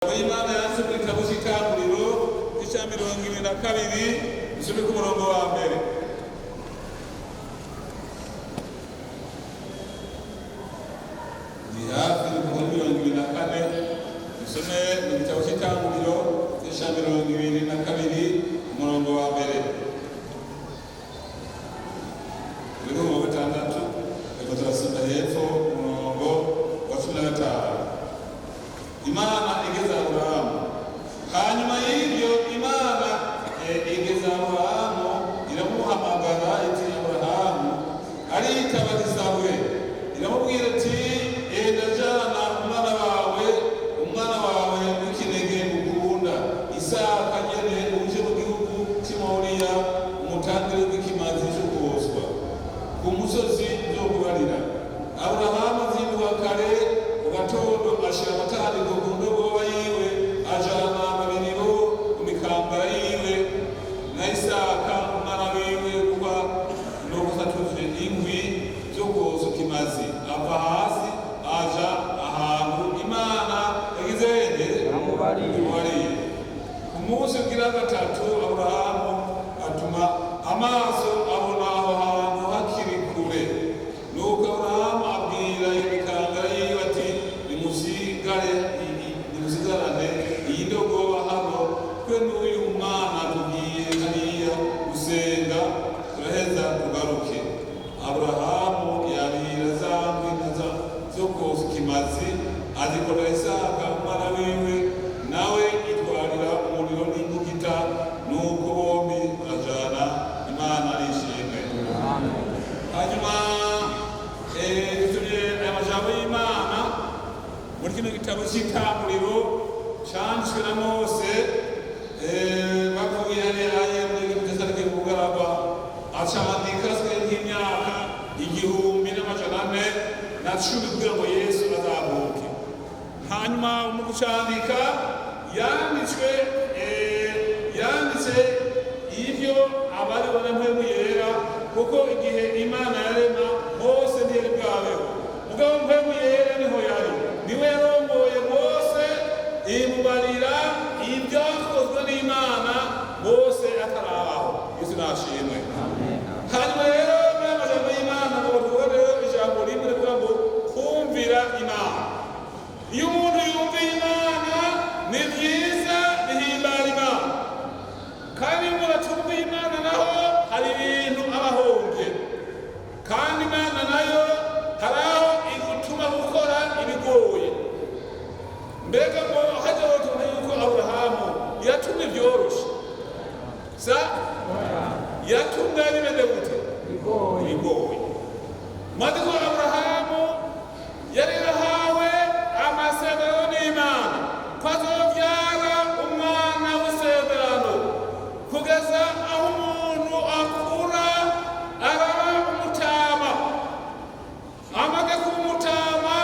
Imana yanditse mu gitabo cy'Itanguriro cya 22 dusome ku murongo wa mbere. Ni hafi ku 24 dusome mu gitabo cy'Itanguriro cya 22 umurongo wa mbere. Rero mu gatandatu reka turasoma hepfo umurongo wa 15. Imana igeza Aburahamu. Hanyuma y'ibyo Imana igeza Aburahamu iramuhamagara iti Aburahamu, aritaba Isawe, iramubwira ati ndajana umwana wawe w'ikinege ukunda Isaka nyene uje mu gihugu cy'Imoriya, umutangire w'ikimazi cyo koswa ku musozi byo kubarira. Aburahamu azinduka kare ugatondo ashira amatandiko ku ndogoba yiwe, ajana amabiniro ku mikambara yiwe, na Isaka umwana wiwe kuba no gusatuje inkwi byo koza ikimazi. Ava hasi aja ahantu Imana yagize amubariye. Ku munsi ugira gatatu Aburahamu atuma amaso abona aho hantu hakiri kure. Nuko Aburahamu abwira imikangara yiwe ati nimusigarane iyi ndogoba hano, twe n'uyu mwana tugiye hariya gusenga, turaheza tugaruke. Aburahamu yarira za nkwi zo koza ikimazi, azikorera Isaka umwana wiwe, nawe itwarira umuriro n'imbugita, nuko bombi barajana. Imana arishimwe. Hanyuma dusomye aya majambo y'Imana muri kino gitabo cy'Itanguriro cyanditswe na Mose. Bavuye hariya muri Gitesare Bugaraba, acandika nk'imyaka 1410 kugira ngo Yesu azavuke. Hanyuma mu gucandika yanditse ivyo abari banamwe yera, kuko igihe Imana yarema Mose ntiyari bwabeho, mugabo mpemu yera niho yari, niwe yarongoye Mose imubarira ibyakozwe n'Imana Mose atarabaho. Yesu nashimwe. Hanyuma rero n'amajambo y'Imana ngo tuboneho ijambo rimwe rivuga ngo kumvira Imana. Iyo umuntu yumviye Imana ni byiza, bihimbara Imana. Kandi iyo umuntu atumviye Imana naho hari ibintu abahombye. Kandi Imana nayo hari aho igutuma gukora ibigoye. Mbega ngo hajya tubona yuko Aburahamu yatumye byoroshye, yatumye bimeze gute? Bigoye. Maze ko Aburahamu yari yarahawe amasezerano n'Imana ko azobyara umwana w'isezerano, kugeza aho umuntu akura araba umutama. Amaze kuba umutama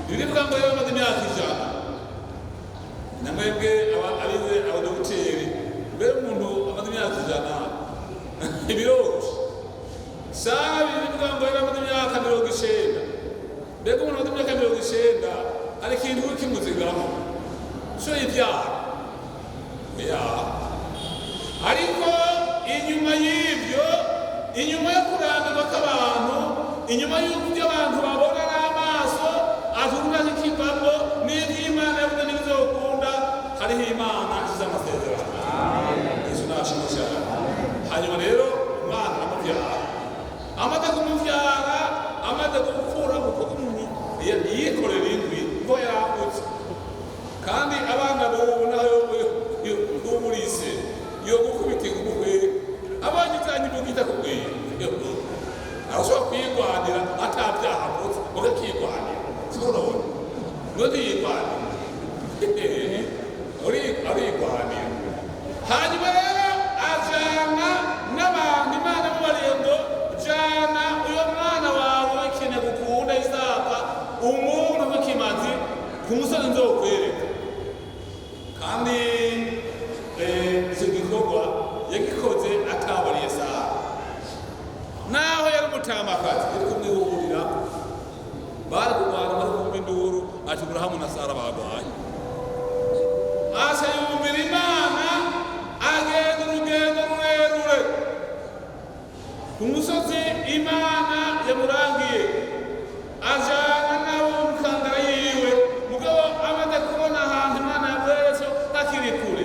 birivuga ngo yari amaze imyaka 100. Namwebwe abize abadogiteri, mbere umuntu amaze imyaka 100 ibiroroshye. Sara birivuga ngo yari amaze imyaka 90. Mbega umuntu amaze imyaka 90 hari ikintu kimuzigamo cyo ibyara. Ariko inyuma y'ibyo, inyuma yo kurambirwa kw'abantu, inyuma y'ibyo abantu babona n'amaso azumva zikivamo n'iby'Imana yavuze n'ibizokunda, hariho Imana ishyize amasezerano. Yesu nashimwe cyane. Hanyuma rero umwana aramubyara. Amaze kumubyara, amaze gukura kuko umuntu yikorera inkwi ngo yakutse. Kandi abana b'ubu nayo y'uburise yo gukubita ingugwe, abanye cyane ibugita kubwira arashobora kwirwanira atabyaha kose, ugakirwanira sibonone none yirwanira arigwanira. Hanyuma rero ajana n'abantu Imana mubariye ngo jana uyo mwana wawe w'ikine gukunda Isaka, umuntu w'ikimazi, ku musozi nzokwereka. Kandi icyo gikorwa yagikoze atabariye Sara, naho yari umutamakazi yari kumwihurira, bari kurwana bari kumva induru, ati Aburahamu na Sara barwaye. aca yumvira Imana, agenda urugendo rurerure ku musozi Imana yamurangiye, ajana nabo mukandara yiwe. Mugabo amaze kubona ahantu Imana yamweretse hakiri kure,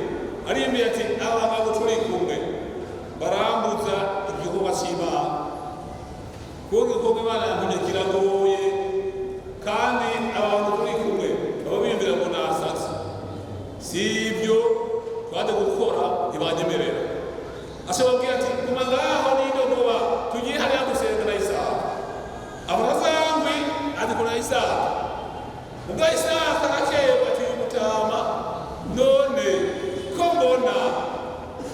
ariyumviye ati aba bagabo turi kumwe barambuza igikorwa c'Imana, kuko igikorwa Imana yantumye kiragoye, kandi abantu turi kumwe baba biyumvira ngo nasatse. Si ibyo twade gukora ntibanyemerera. Ashobora ati guma ngaho nidogoba tugiye hariya gusenga na Isaka. Abarazangwi adikora Isaka, ubwa Isaka akewe ati umutama, none ko mbona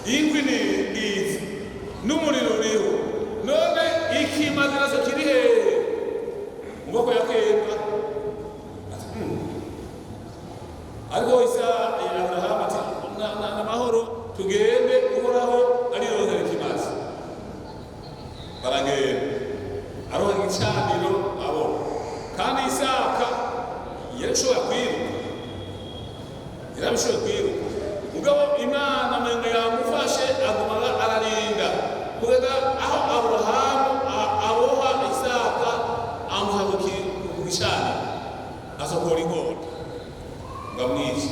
ingwi ni ngizi n'umuriro uriho, none ikimaziraso kiri hehe? Muboko yakenda ariko Abrahamu ati n'amahoro tugende, uhoraho arironkera ikimazi. Baragenda aronka igicaniro abona, kandi Isaka yarashoboye kwiruka, yarabishoboye kwiruka. Mugabo Imana amenga yamufashe, aguma ararinda kugeza aho Abrahamu aboha Isaka, amuha ku gicaniro, asokora inkota ngamwica.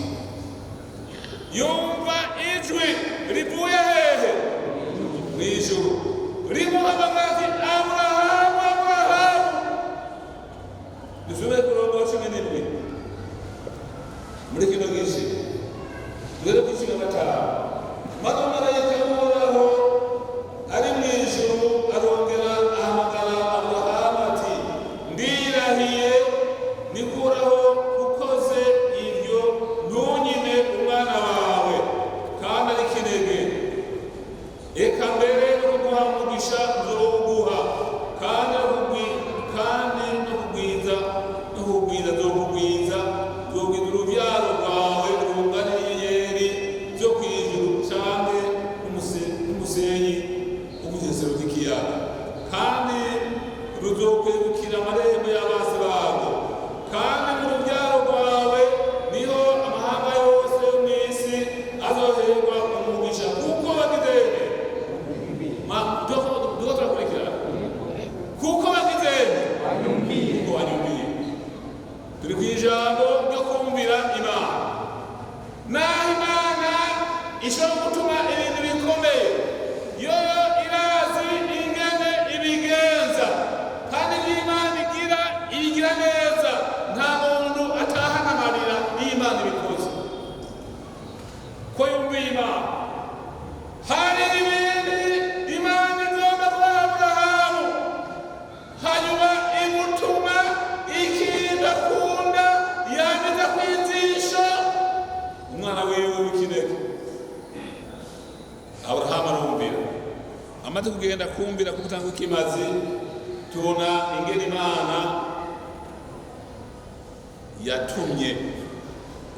Yumva ijwi rivuye hehe? Mw'ijuru rimuhamagara ati Aburahamu, Aburahamu. Dusubire ku murongo wa 17 muri kino gice, tugeze ku 15. Maze marayika w'Uhoraho ari mw'ijuru arongera ahamagara Aburahamu ati ndirahiye nikuraho ukoze ibyo, ntunyime umwana wawe kandi ari kinege, eka mbere no kuguha umugisha nzowuguha, kandi no kugwiza nzokugwiza urubyaro rwawe rungana n'inyenyeri zo kw'ijuru canke n'umusenyi w'ubugesero bw'ikiyaga, kandi ruzokwegukira amarembo y'abasi barwo, kandi mu rubyaro rwawe niho amahanga yose yo mw'isi azoherwa umugisha. Kuko bagizene duko turakurikirana, kuko bagizene kuko banyumviye. Turi kw'ijambo ryo kumvira Imana. Naho Imana ishobora gutuma ibintu bikomeye, yoyo irazi ingene ibigenza, kandi n'Imana igira neza. Nta muntu atahana amarira n'Imana ibikoze ko yumviye Imana. Hari ibindi Imana igomba kuba Aburahamu, hanyuma imutuma ikintu akunda, yameza kwizisha umwana wiwe w'ikinege. Aburahamu arumvira, amaze kugenda kumvira ku gutanga ikimazi, tubona ingene Imana yatumye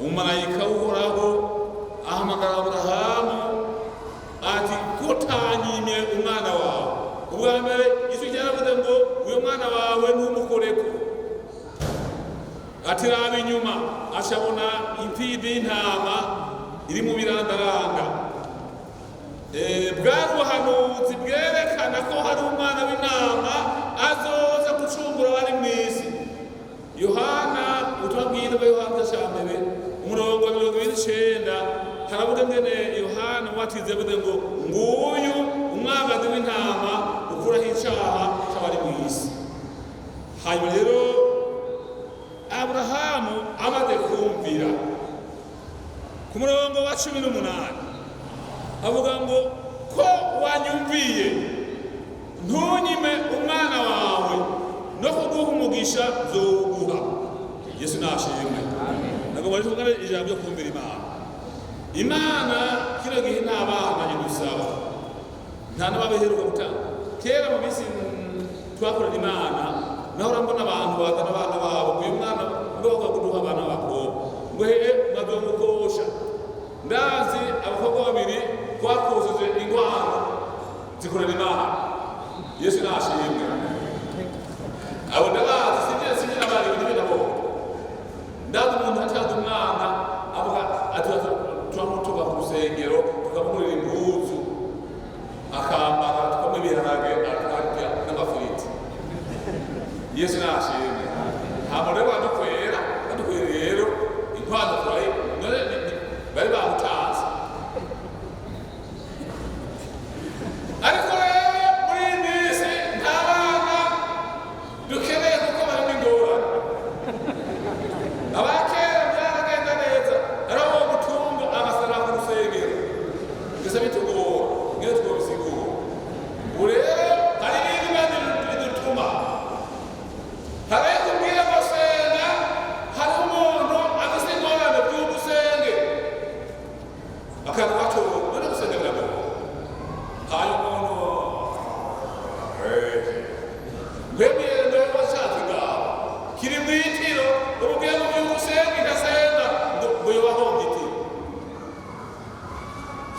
umumarayika w'Uhoraho ahamagara Aburahamu ati kutanyimye umwana wawe. Ubwa mbere ijwi ryaravuze ngo uyu mwana wawe ntumukoreko. Ati raba inyuma, acabona impfizi y'intama iri mu birandaranda. Bwari ubuhanuzi bwerekana ko hari umwana w'intama azoza gucungura abari mw'isi. Yohana, ubutumwa bwiza bwa Yohana ca mbere umurongo wa 29 haravuga ngene Yohana watize avuze ngo nguyu umwagazi w'intama ukuraho icaha c'abari mw'isi. Hanyuma rero Aburahamu amaze kumvira, ku murongo wa 18 avuga ngo ko wanyumviye, ntunyime umwana wawe, no kuguha umugisha nzowuguha. Yesu nashimwe. Nagomba rero kuvuga ijambo ryo kumvira Imana. Imana kino gihe nta bana idusaba, nta n'ababeheruka gutanga. Kera mu minsi twakorana Imana, nahora mbona abantu bazana abana babo, uyu mwana ngoga kuduha abana b'abakobwa ngo hehe bazomukosha. Ndazi abakobwa babiri twakosheje ingwano zikorana Imana. Yesu nashimwe. Abo ndabazi sivye n'abari ibindi nabo. Ndazi umuntu atanga umwana avuga ati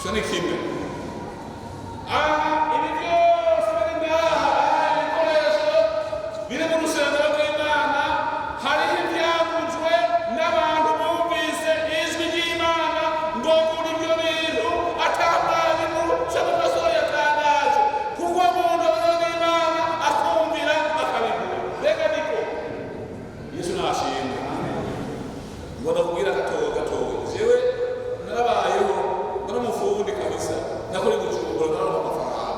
ico ni kimwe. Ibi byose biri ngaha, ibikoresho biri mu rusengero rw'Imana, hariho ivyaguzwe n'abantu bumvise ijwi ry'Imana ngo muri ibyo bintu atamwarimu cyangwa pastor yatangaje, kuko umuntu abona Imana akumvira akabigura. Mbega niko Yesu nashimwe. Ngomba kubwira gatoya jewe narabayeho nari umufundi kabisa, nakora gucumbura nari amafaranga,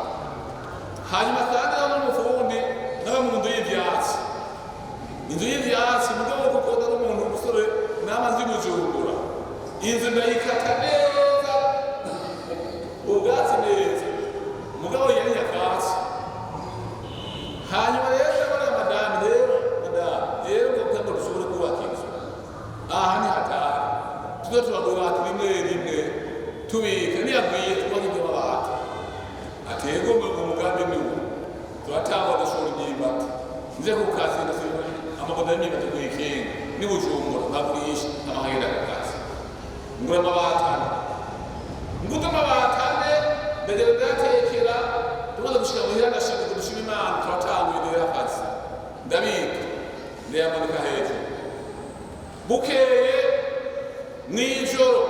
hanyuma kandi nari umufundi naba mu nzu y'ivyatsi, inzu y'ivyatsi mugabo kuko nari umuntu umusore nama nzi gucumbura, inzu ndayikata neza ubwatsi neza, mugabo yari nyakatsi. Hanyuma rero ndabona madame rero ngo dushobore kubaka inzu aha ni hatari, tuzo turagura rimwe tubika niyagwiye twubaka ibyo mabati, atego mu mugambi niwo turatanga agashora imyimbati nze ku kazi ndasiba amaboda y'imyimbati ku ikinga ni Bujumbura nkagurisha amahera y'akazi ngura amabati ane ndagera ndatekera tumaze gushika muhira ndashaka gushima Imana turatanga ibintu y'akazi ndabika ndayamanika hejuru. Bukeye mw'ijoro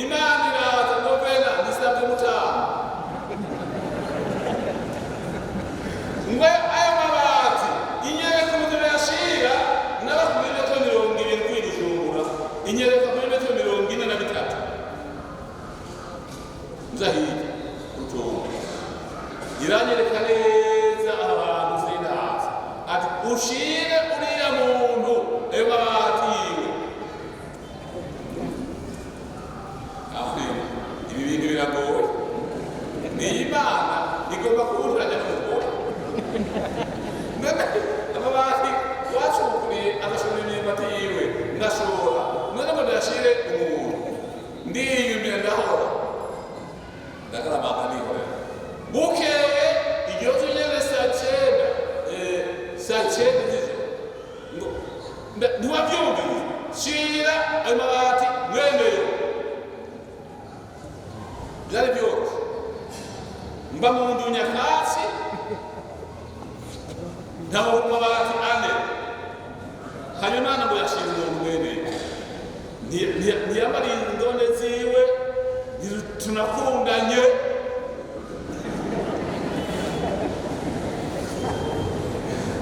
Imana iraza novena ndisabwe mutamu ngwe ayo mabati inyereka umutwe yashira naba ku metero 20 kuri Bujumbura, inyereka kuri metero 43 nzahiye utongo iranyereka neza abantu sindaza ati ushire uriya muntu ayo mabati yiwe. Ibi bintu biragoye, ni Imana igomba kuwuturanya n'umugore. None amabati wacukuriye agashora imyimbati yiwe ndashobora, none ngo ndashire umuntu ndiyumye ndahora ndagaramaga nihorera. Bukeye igihe tunyene saa cyenda z'ijoro ntiwabyumvise shira ayo mabati mwemeyo. Byari byose mba mu nzu nyakatsi ntaho mabati ane, hanyuma Imana ngo yashira umuntu mwemeyo ntiyamariye indone ziwe tunakundanye.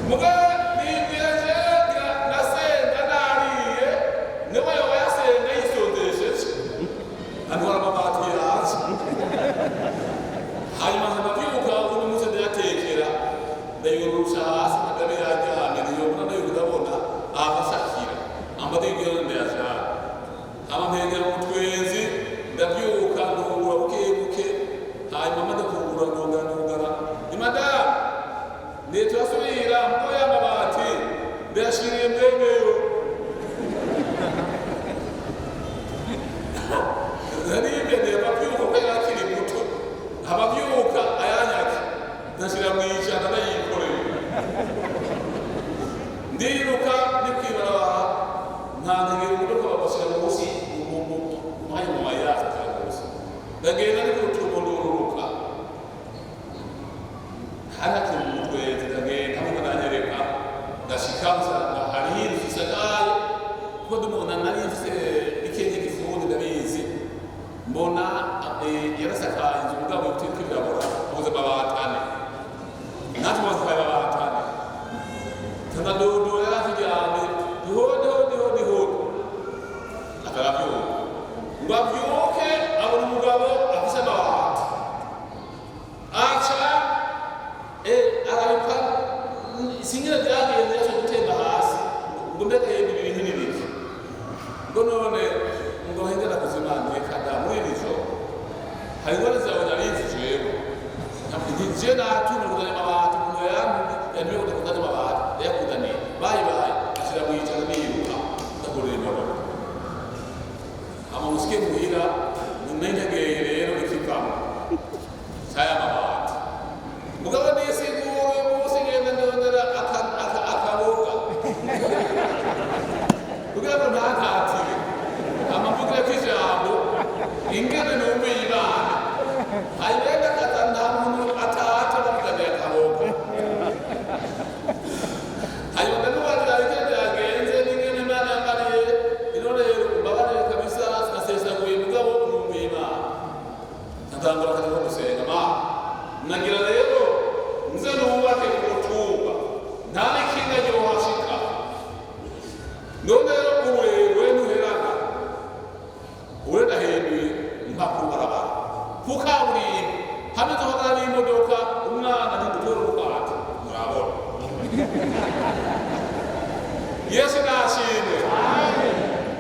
Mugabo nasenga nariye niwe yasenga yisondesheje antwara amabati yaje. Hanyuma ndabyuka undi munsi ndayatekera ndayurusha hasi magabe yajyanye niyobona nayo ndabona abashakira amategeko ndayashaka amamegera mu twenzi ndabyuka ndungura buke hanyuma ndakungura ndongana imadamu nitwasubira mpo y'amabati ndayashiriye mwemeyo. Naribye ababyuka ko yakiri muto, ababyuka ayanyaka ndashira mu ijana ndayikoreye ndiruka ndikwibarabara ntantegera umudoka babashyira munsi umwanya mu mayazi rwose ndagenda ndi kurutumo ndururuka harakiri mu mutwenzi ndagenda nkuko nanyereka ndashika nsanga hariho inzu isakaye kuko ndumuna nari mfise ikindi gifundi ndabizi mbona yarasakaye inzu mugabo yutiriko birabura abuze amabati ane natwe bazikaye amabati ane tanadodo yaratujyane dihode atarabyuka ngo abyuke abona umugabo afise amabati aca arabika singira byagenze yaje gutemba hasi ngo mbega yemwe ibintu n'ibiki ngo none ngo hengera kuzimana kada muri iri joro hari ingwara zawe narizi jewe nje natuma kuzana amabati ngo yanduye kuzana amabati yakuzaniye bayi ashyira mu yicara niruka ndakorera imibabaro amusike muhira nentegeye rero ikivamo saya mabati mugabo nisigure munsi ngenda ndondera akaboga kugira ngo ntantatire amavuga y'ijambo ingene numve Imana urenda henduye nkakubarabara kukaburimbo hameze hagari imodoka umwana ntigutora urukwato murabona Yesu nashimwe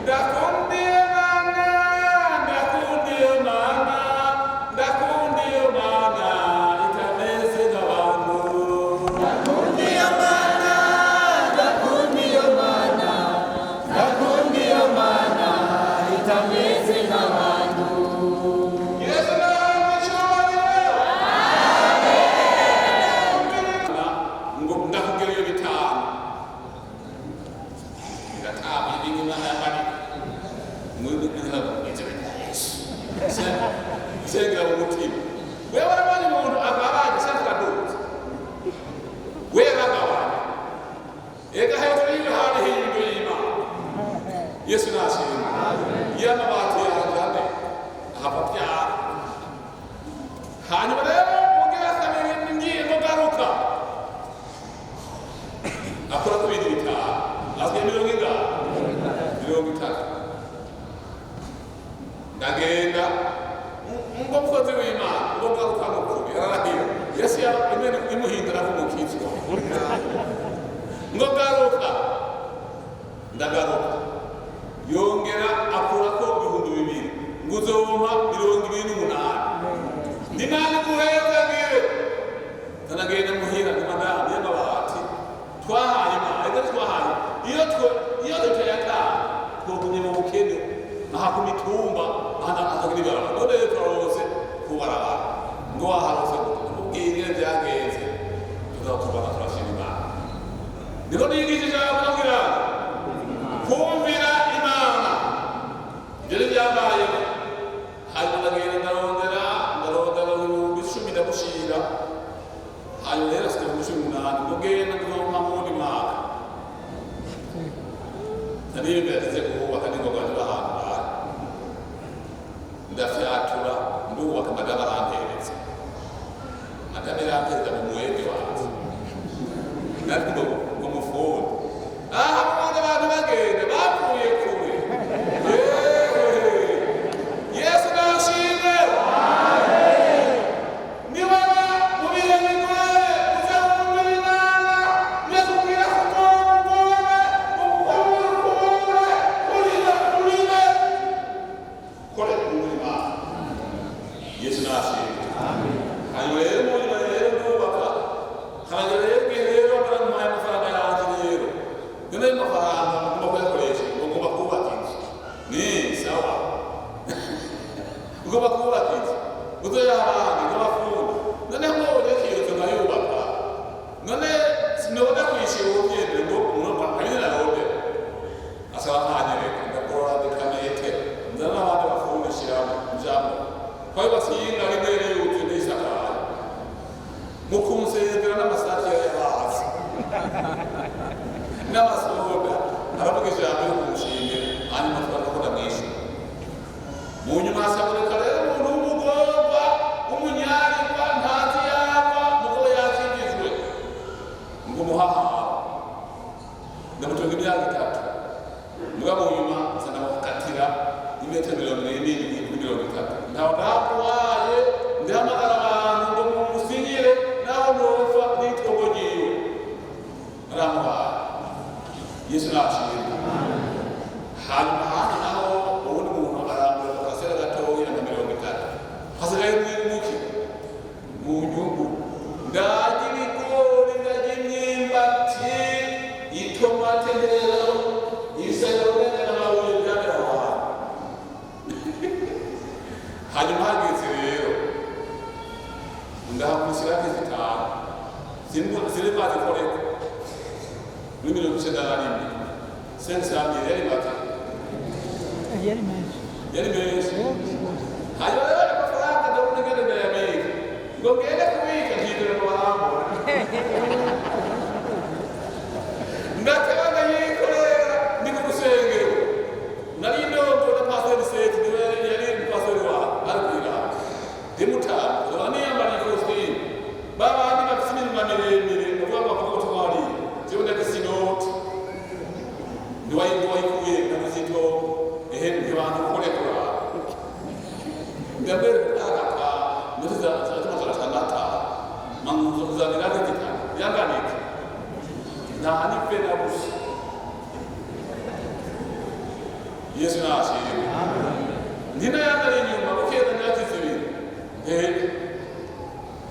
ndakundiye mana ndakundiye mana ndakundiye mana itameze nk'abantu ndakundiye mana ndakundiye mana ndakundiye mana itameze nk'abantu Yesu nashimwe ngo ndakugereyo bitanu ndatabi ibintu n'abandi muri ibyo bita Yesu senga umutima wewe warabanye umuntu agabaye saka duze wewe agabaye ega hejuru y'ibihane hejuru y'Imana Yesu nashimwe y'amabati yanjye ahapapya hanyuma rero mugira kabiri ngiye mugaruka akora ku bintu bitanu azwi mirongo itatu ndagenda ngo mukozi w'Imana ngo garuka mukubi ararahira Yesu imene imuhindura nk'umukizwa ngo garuka ndagaruka yongera akurako 2,000 ngo uzompa 28 ndi nani guhezagire ndanagenda muhira ndi madamu y'amabati twahaye Imana ega twahaye iyo duteyaka twogumye mu bukene aha ku mitumba atagira ibarabara none rero turarose kubarabara ngo waharose ubwire byagenze tuzatubana turashima Imana niko nigishije ababwira kumvira Imana ibyo byabaye hanyuma ndagenda ndarondera 10,000 ndagushira hanyuma rero asigaye 18 mugenda ndumva mu wundi mwaka naribe yagize kubaka n'ingoga n'ahantu bari ndafyatura ndubaka madaba aranteretse madaba aranteretse mu mwete wanjye nariko ngo mufone aha mwana abantu bagenda bapfuye kure Yesu nashimwe ni wewe mubihe bigore uzawumva Imana yakubwira ko kore umurima Yesu nashimwe hanyuma rero umurima rero ndubaka hanyuma rero baramuhaye amafaranga yanjye rero none ayo mafaranga ngomba kuyakoresha ngomba kubaka inzu ni sawa ngomba kubaka inzu uzoyaha abandi nk'abafundi noneho mbonye ko iyo nzu nkayubaka none sinobona kwishyura ububyemere ngo umuntu abine narode asaba nkanyereka ndakora ndikanete nzana n'abandi bafundi shyiramo njamo twayubatse iyinga rimwe rero utu n'isakaye mukunsezera n'amasake y'abazi n'amasoda aravuga ijambo yo kumushimira hanyuma twagakora mwinshi mu nyuma hasaboneka rero umuntu w'umugorwa w'umunyarigwa ntazi yava mugabo yakingijwe ngo muhahawe ndamutunga imyaka 3 mugabo nyuma nsanga bakatira imetero 27 ntawe ndakuwaye ndihamagara abantu ngo mumusinyire naho nova n'itwogo ryiwe aramuhaye Yesu nashimwe hanyuma hano naho ubundi muntu arambura akasera gatoya na 30 hasigaye mwimuke mu nyungu ndagira ibigori ndagira imyumbati itomate rero ibisagara n'amabuye byabera ahantu hanyuma hageze rero ndahakusira kizitanu ziri bazi koreka muri 1991 sensamye yari bati yari menshi hanyuma rero amafaranga ndabona ngende ndayabika ngo ngende kubika nkigura ngo barambura ndakanga yikorera ndi ku rusengero nari ndongo na pastor Seth niwe yari pastor wa arabira demutara abaniyambara ikositimu babandi bafite iminwa miremire uvuga ngo kuko twari jewe ndagisinoti ndiwayikuye ndagizito ehe ndibantu kurekura mbere akaka mutiza atuma sanata manguzo kuzanira kitika yanganike na hanipe na busi Yesu na ashiri ndina yangale nyuma ukenda nyakizibiri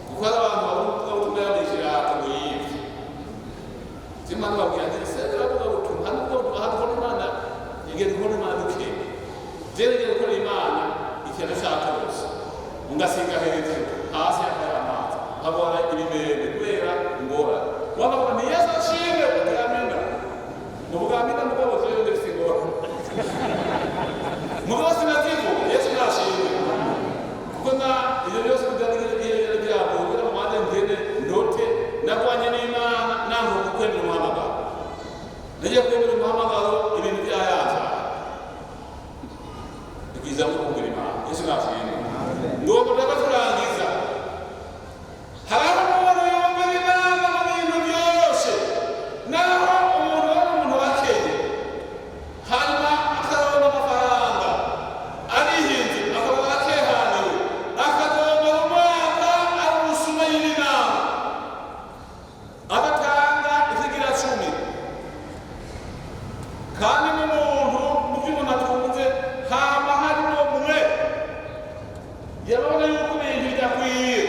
kukwara abantu barutuka yabishira kuyifi timana babwira sera barutuka hano mana igeze kono mana duke jere kono imana ikintu cyakose ungasinga hejuru hasi akaramata habona ibimere kubera ngora wabona ni Yesu ashimwe ukamenda mubugamina mugabo cyo ndetse ngora mugabo sinativo Yesu nashimwe kuna iyo byose bidaniye byabo kugira ngo mande ngene ndote nakwanye n'Imana nango kukwemera umuhamagaro nagiye kwemera umuhamagaro ibintu byayaza ikiza mu kumvira Imana Yesu nashimwe ndoko ndabaturangiza haraho umuntu yumvira Imana mu bintu byose naho umuntu wakeye hanyuma akaronka amafaranga arihinze akabona akehaniwe akadoma umwaka ari umusuma y'inama agatanga ikigira 10 kandi n'umuntu mu by'umuntu atunze hama harimo mwe yabona yuko ibintu bidakwiye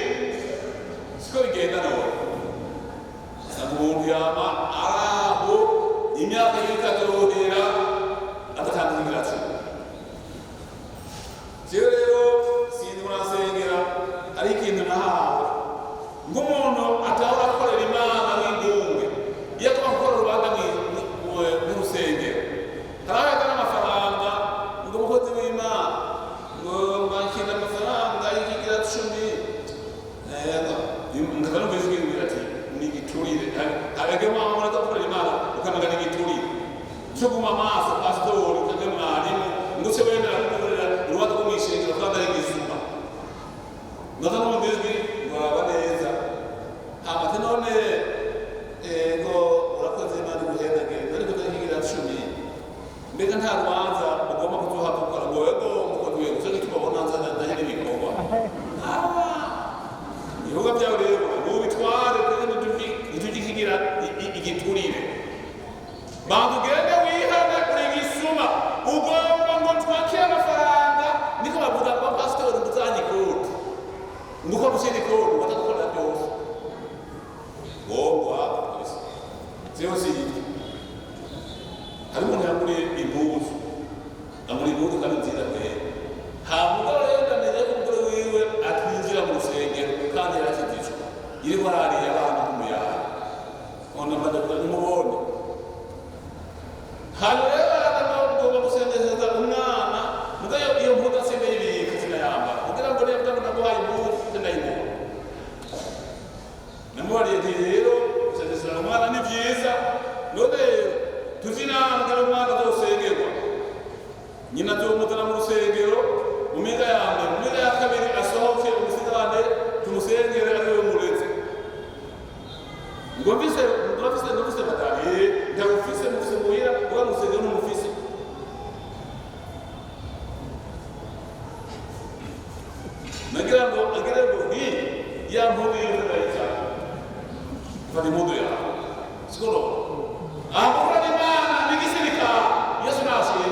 siko bigenda nawe umuntu yama araho imyaka y'ikadorera agatanga ikigira 10 rero sinzi murasengera ari ikintu nahawe nk'umuntu atahora akorera Imana n'ingunge iyo atuma gukora urubanza mu rusengero haraho amafaranga ngo umukozi w'Imana ngo bakina amafaranga y'ikigira 10 ndakana mbizwi ati ni giturire abege mama murakorera Imana ukamagana giturire cyo guma maso pastor kage mwarimu nguse wenda kukorera urubanza rwo mwishingiro kandi ari gizuma ndakana mbizwi ngoraba neza amate none ngo urakoze Imana guhendage ariko ndakigira 10 mbega nta rubanza ugomba kutuha gukora ngo yego mukozi wewe cyo kitubona nzana ndahene bikorwa ibihuga byawe rero ubitware kandi itugikigira igiturire bandugende wihane kuri gisuma ugomba ngo twakire amafaranga niko bavuga kwa pastor nduzanye code nguko busindi code batakora byose wowe kwisi zero sidi harimo nyamuri imbuzu amuri imbuzu kandi nzira pe hamuga rero ndamenya ko umugore wiwe atwinjira mu rusengero kandi yarakijijwe iri barari y'abantu kumuyaha ona madakora n'umubone hano rero agomba gusendeza umwana mugayo iyo mbuga asembeye ibintu kinayamba kugira ngo rero ndaguhaye imbuzu ndayibona namubariye rero gusendeza umwana ni byiza none tuzinangara umwana azosengerwa nyina tumutana mu rusengero mu minsi ya mbere mu minsi ya kabiri asohoke umusigane tumusengere ariwe muretse ngo mvise batari ndagufise mufise muhira uba musengero n'umufise nagira ngo ni ya mpubi y'urayita fati mudu ya sikolo ahura n'Imana nigisirika Yesu nashimwe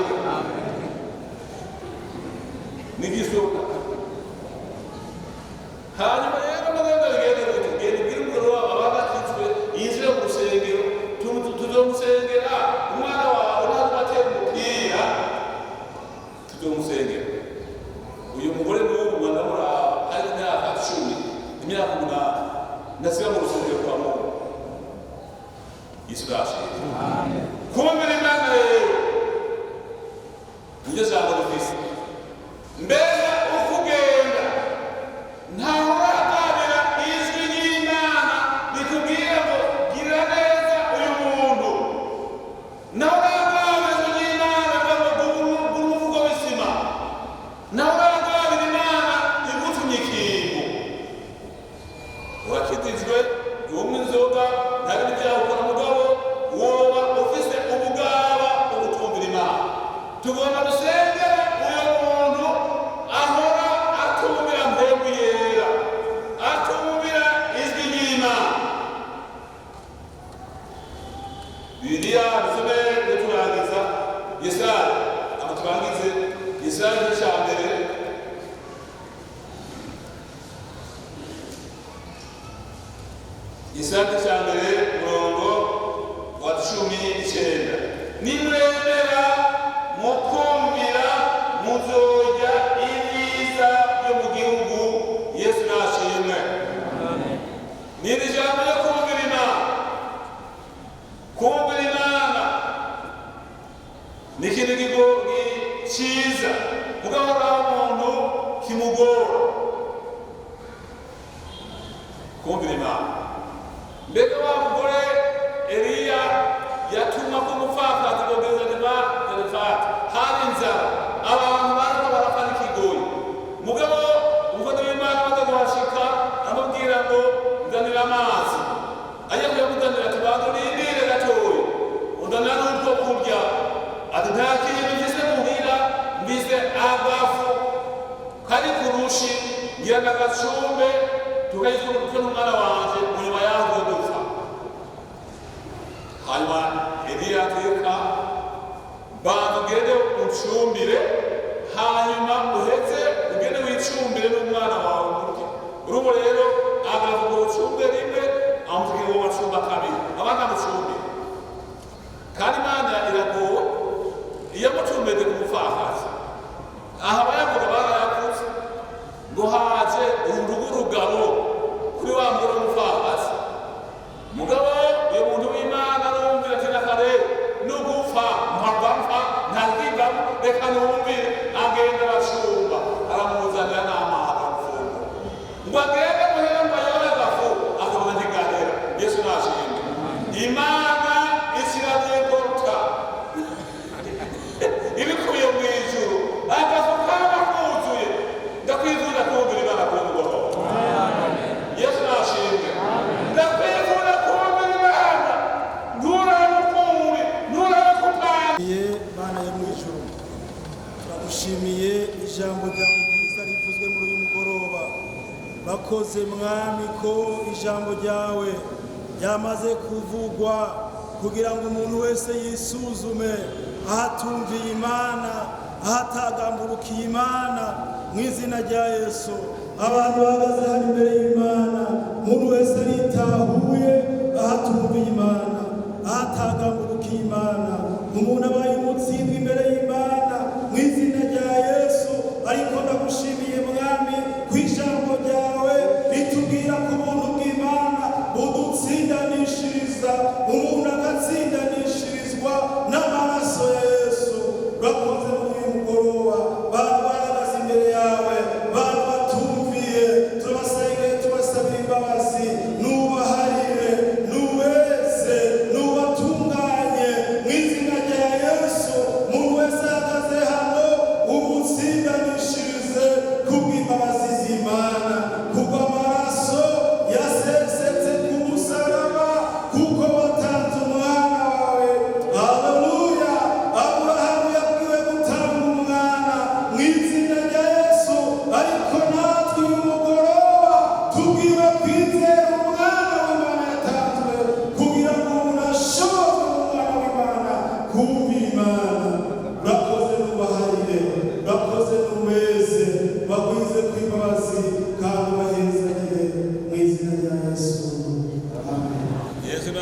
nigisoka hanyuma rero maganda rigende bw'umugoro abana kitwe yinjira mu rusengero tuzomusengera umwana wawe nabatera umupira tuzomusengera uyu mugore n'uwo mwana mura ari imyaka 10 imyaka 8 ndasiba mu rusengero kwa Mungu Yesu nashimwe amen kumvira Imana rero nibyo jambo rifise mbega ukugenda ntaho uraganira ijwi ry'Imana rikubwira ngo gira neza uyu muntu naho uraganira ijwi ry'Imana ngo umuvugo w'isima naho uraganira Imana igutumye ikintu urakitijwe unywa inzoga nta bintu byawukora mugabo woba mbere igisate cya mbere umurongo wa 19 nimwemera mukumvira muzorya ibyiza byo mu gihugu Yesu nashimwe. Ni iri jambo ryo kumvira Imana. Kumvira Imana ni ikintu cyiza mugabo umuntu kimugora kumvira Imana. Mbega wa mugore Eliya yatuma ko umupfakazi kugeza Zarefati hari inzara abantu bariko barapfa n'ikigoyi mugabo umukozi w'Imana amaze kuhashika amubwira ngo nzanira amazi ajya kuyamuzanira ati banza urindire gatoya uzanira n'utwo kurya ati nta kintu mfise muhira mfise agafu kari ku rushi ngira n'agacumbe tukayikora kuko n'umwana wanje munyuma yaho dupfa. Hanyuma Eliya ateka banza ugende uncumbire hanyuma uheze ugende wicumbire n'umwana wawe muke urubo rero agavuga ucumbe rimwe amutugira uwo wacumba kabiri abana mucumbire kandi Imana iragowe iyo mucumbeze ku mupfakazi aha bayavuga barayavuze ngo haje urugabo kuri wa mugore w'umupfakazi mugabo iyo muntu w'Imana arumvira ati nakare n'ugupfa mpapfa ntabwigamo reka numvire agenda aracumba aramuzanira n'amazi aramufungura ngo agende muhera ngo ayore agafu akabona ntigarera. Yesu nashimwe. Imana isiragiye gota ibikubiye mu ijuru agafu kaba kuzuye ndakwifuriza kumvira Imana ku mugoroba. Yesu nashimwe. Ndakwifuriza kumvira Imana nturamukumure nturamukumpanye. Mana yo mu ijuru turagushimiye ijambo ryawe ryiza rivuzwe muri uyu mugoroba. Bakoze mwami ko ijambo ryawe ryamaze kuvugwa kugira ngo umuntu wese yisuzume ahatumviye Imana ahatagamburukiye Imana mu izina rya Yesu. Abantu bahagaze hano imbere y'Imana umuntu wese aritahuye ahatumviye Imana ahatagamburukiye Imana umuntu abaye umutsindwa imbere y'Imana